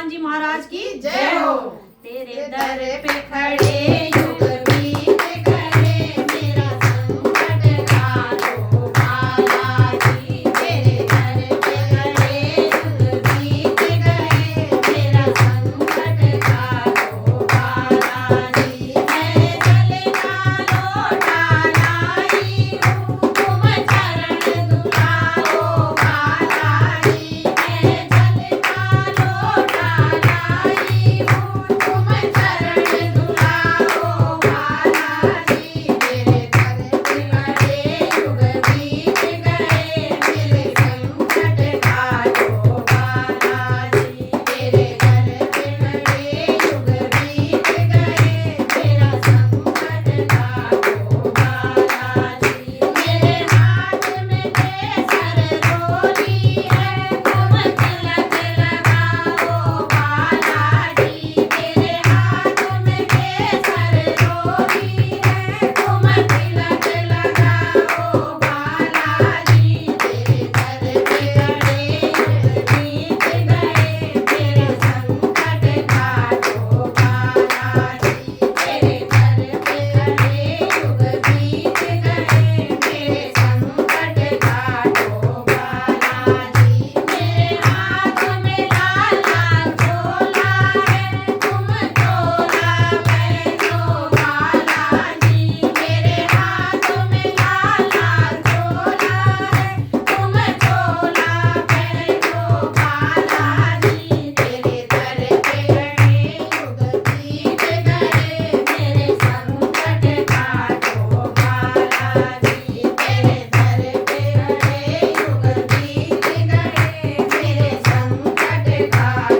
हनुमान जी महाराज की जय हो। तेरे दर पे खड़े युग बीत गए, मेरा संकट काटो बालाजी। तेरे दर पे खड़े युग बीत गए, मेरा संकट काटो बालाजी। मैं जल का लोटा लाई हूँ, तुम चरण दुलारो बालाजी। मैं जल का लोटा लाई हूँ, तुम चरण दुलारो बालाजी। मेरे दर पे खड़े युग बीत गए, मेरे संकट काटो बालाजी। तेरे दर पे खड़े युग बीत गए, मेरा संकट काटो बालाजी। मेरे हाथ में केसर रोली है, तुम तिलक लगाओ बालाजी। मेरे हाथ में केसर रोली है, तुम तिलक लगाओ बालाजी। तेरे दर पे खड़े युग बीत गए, मेरा संकट काटो बालाजी। तेरे दर पे खड़े युग बीत गए, मेरे संकट काटो बालाजी। मेरे हाथ में लाला झोला है, तुम झोला पहनो बालाजी। मेरे हाथ में लाला झोला है, तुम झोला पहनो बालाजी। तेरे दर पे खड़े युग बीत गए, मेरे संकट काटो बालाजी। तेरे दर पे खड़े युग बीत गए, मेरे संकट काटो